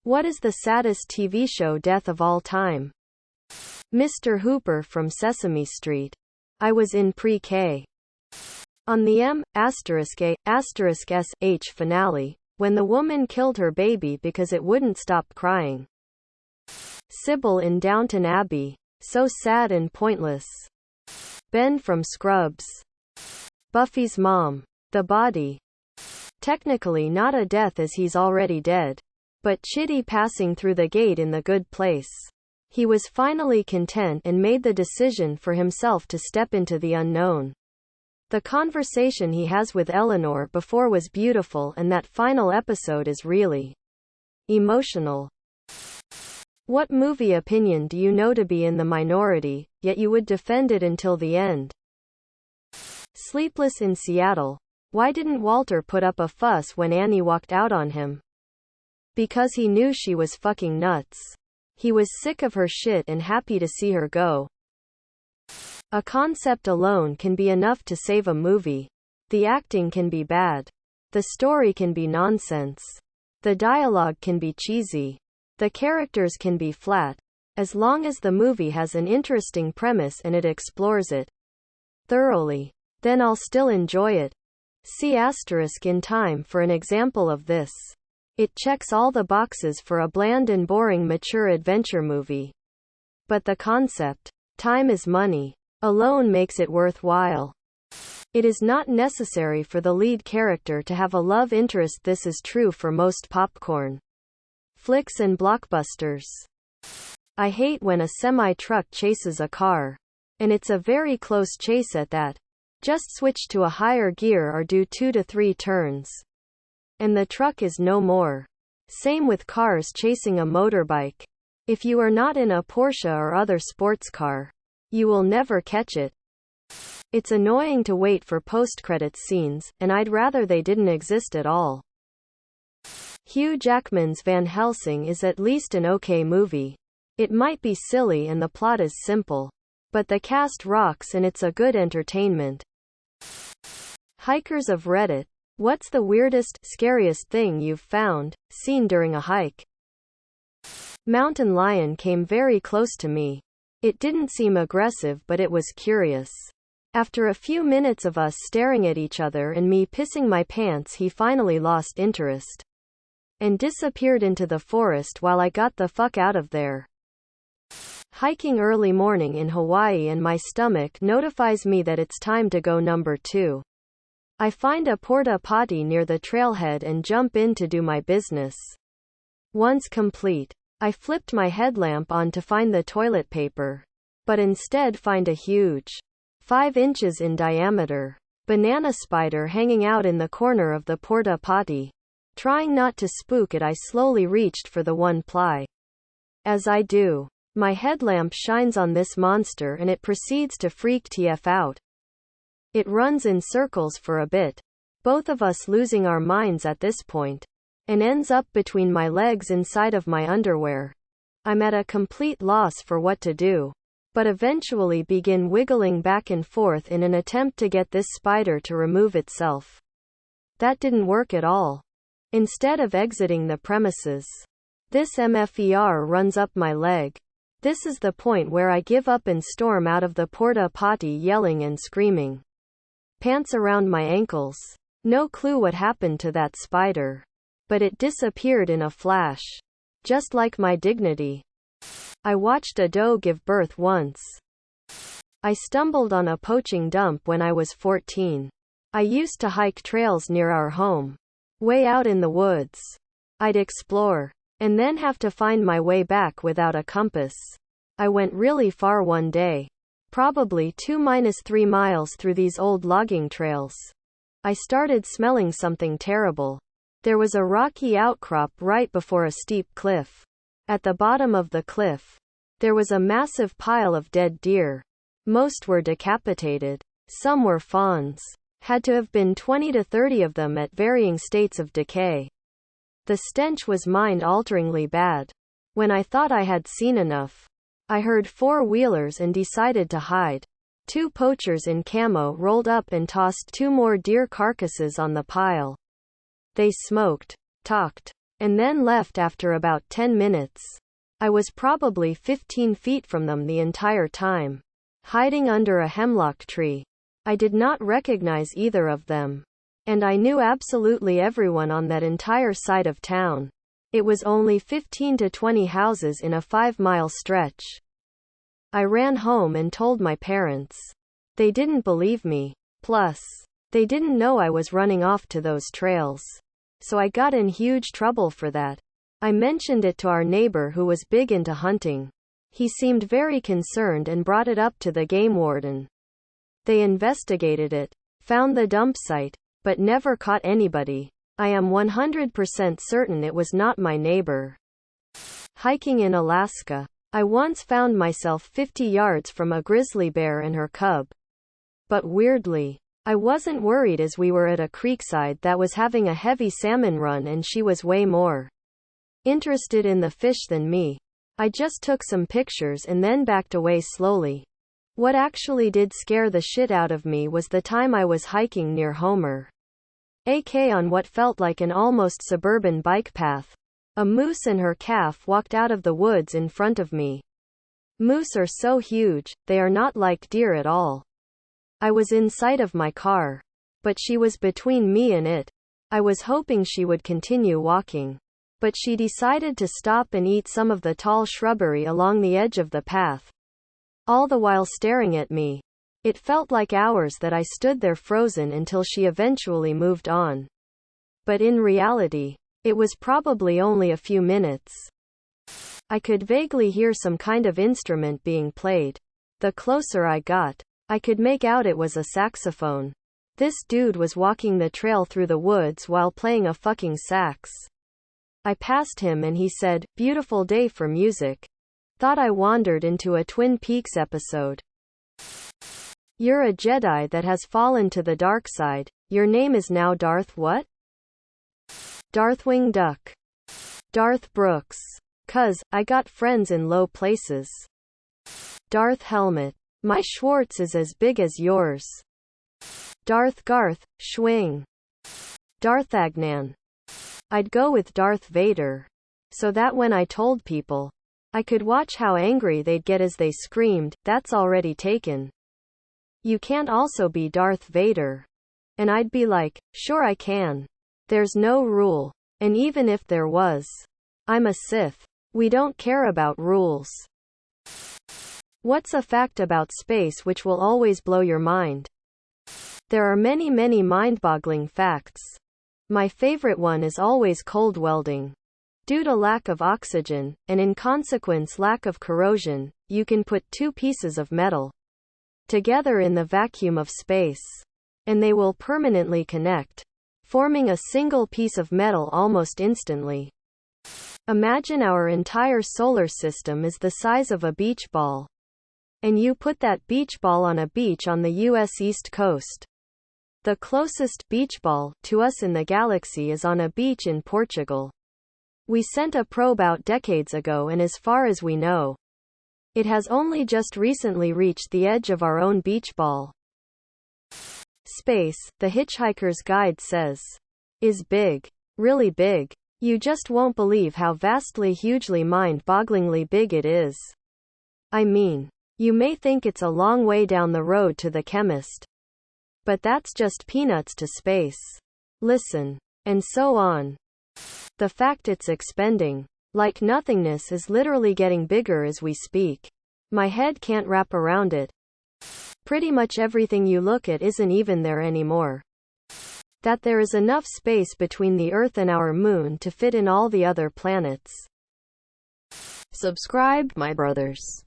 What is the saddest TV show death of all time? Mr. Hooper from Sesame Street. I was in pre-K. On the M*A**S*H finale, when the woman killed her baby because it wouldn't stop crying. Sybil in Downton Abbey. So sad and pointless. Ben from Scrubs. Buffy's mom. The body. Technically not a death as he's already dead. But Chitty passing through the gate in The Good Place. He was finally content and made the decision for himself to step into the unknown. The conversation he has with Eleanor before was beautiful, and that final episode is really emotional. What movie opinion do you know to be in the minority, yet you would defend it until the end? Sleepless in Seattle. Why didn't Walter put up a fuss when Annie walked out on him? Because he knew she was fucking nuts. He was sick of her shit and happy to see her go. A concept alone can be enough to save a movie. The acting can be bad. The story can be nonsense. The dialogue can be cheesy. The characters can be flat. As long as the movie has an interesting premise and it explores it thoroughly, then I'll still enjoy it. See * in Time for an example of this. It checks all the boxes for a bland and boring mature adventure movie. But the concept, time is money, alone makes it worthwhile. It is not necessary for the lead character to have a love interest. This is true for most popcorn flicks and blockbusters. I hate when a semi-truck chases a car. And it's a very close chase at that. Just switch to a higher gear or do 2 to 3 turns. And the truck is no more. Same with cars chasing a motorbike. If you are not in a Porsche or other sports car, you will never catch it. It's annoying to wait for post-credits scenes, and I'd rather they didn't exist at all. Hugh Jackman's Van Helsing is at least an okay movie. It might be silly and the plot is simple, but the cast rocks and it's a good entertainment. Hikers of Reddit. What's the weirdest, scariest thing you've found, seen during a hike? Mountain lion came very close to me. It didn't seem aggressive, but it was curious. After a few minutes of us staring at each other and me pissing my pants, he finally lost interest and disappeared into the forest while I got the fuck out of there. Hiking early morning in Hawaii and my stomach notifies me that it's time to go. Number 2. I find a porta potty near the trailhead and jump in to do my business. Once complete, I flipped my headlamp on to find the toilet paper, but instead find a huge, 5 inches in diameter, banana spider hanging out in the corner of the porta potty. Trying not to spook it, I slowly reached for the 1-ply. As I do, my headlamp shines on this monster and it proceeds to freak TF out. It runs in circles for a bit, both of us losing our minds at this point, and ends up between my legs inside of my underwear. I'm at a complete loss for what to do, but eventually begin wiggling back and forth in an attempt to get this spider to remove itself. That didn't work at all. Instead of exiting the premises, this MFER runs up my leg. This is the point where I give up and storm out of the porta potty yelling and screaming. Pants around my ankles. No clue what happened to that spider. But it disappeared in a flash. Just like my dignity. I watched a doe give birth once. I stumbled on a poaching dump when I was 14. I used to hike trails near our home. Way out in the woods. I'd explore, and then have to find my way back without a compass. I went really far one day. Probably 2-3 miles through these old logging trails. I started smelling something terrible. There was a rocky outcrop right before a steep cliff. At the bottom of the cliff, there was a massive pile of dead deer. Most were decapitated. Some were fawns. Had to have been 20 to 30 of them at varying states of decay. The stench was mind-alteringly bad. When I thought I had seen enough, I heard 4-wheelers and decided to hide. 2 poachers in camo rolled up and tossed 2 more deer carcasses on the pile. They smoked, talked, and then left after about 10 minutes. I was probably 15 feet from them the entire time, hiding under a hemlock tree. I did not recognize either of them. And I knew absolutely everyone on that entire side of town. It was only 15 to 20 houses in a 5-mile stretch. I ran home and told my parents. They didn't believe me. Plus, they didn't know I was running off to those trails. So I got in huge trouble for that. I mentioned it to our neighbor who was big into hunting. He seemed very concerned and brought it up to the game warden. They investigated it, found the dump site, but never caught anybody. I am 100% certain it was not my neighbor. Hiking in Alaska. I once found myself 50 yards from a grizzly bear and her cub. But weirdly, I wasn't worried as we were at a creekside that was having a heavy salmon run and she was way more interested in the fish than me. I just took some pictures and then backed away slowly. What actually did scare the shit out of me was the time I was hiking near Homer, AK on what felt like an almost suburban bike path. A moose and her calf walked out of the woods in front of me. Moose are so huge, they are not like deer at all. I was in sight of my car, but she was between me and it. I was hoping she would continue walking, but she decided to stop and eat some of the tall shrubbery along the edge of the path, all the while staring at me. It felt like hours that I stood there frozen until she eventually moved on. But in reality, it was probably only a few minutes. I could vaguely hear some kind of instrument being played. The closer I got, I could make out it was a saxophone. This dude was walking the trail through the woods while playing a fucking sax. I passed him and he said, "Beautiful day for music." Thought I wandered into a Twin Peaks episode. You're a Jedi that has fallen to the dark side. Your name is now Darth what? Darthwing Duck. Darth Brooks. 'Cause I got friends in low places. Darth Helmet. My Schwartz is as big as yours. Darth Garth, Schwing. Darthagnan. I'd go with Darth Vader, so that when I told people, I could watch how angry they'd get as they screamed, "That's already taken. You can't also be Darth Vader." And I'd be like, "Sure I can. There's no rule. And even if there was, I'm a Sith. We don't care about rules." What's a fact about space which will always blow your mind? There are many mind-boggling facts. My favorite one is always cold welding. Due to lack of oxygen, and in consequence lack of corrosion, you can put two pieces of metal together in the vacuum of space, and they will permanently connect, forming a single piece of metal almost instantly. Imagine our entire solar system is the size of a beach ball. And you put that beach ball on a beach on the U.S. East Coast. The closest beach ball to us in the galaxy is on a beach in Portugal. We sent a probe out decades ago and as far as we know, it has only just recently reached the edge of our own beach ball. Space, The Hitchhiker's Guide says, is big. Really big. You just won't believe how vastly, hugely, mind-bogglingly big it is. I mean, you may think it's a long way down the road to the chemist, but that's just peanuts to space. Listen. And so on. The fact it's expanding, like nothingness, is literally getting bigger as we speak. My head can't wrap around it. Pretty much everything you look at isn't even there anymore. That there is enough space between the Earth and our moon to fit in all the other planets. Subscribe, my brothers.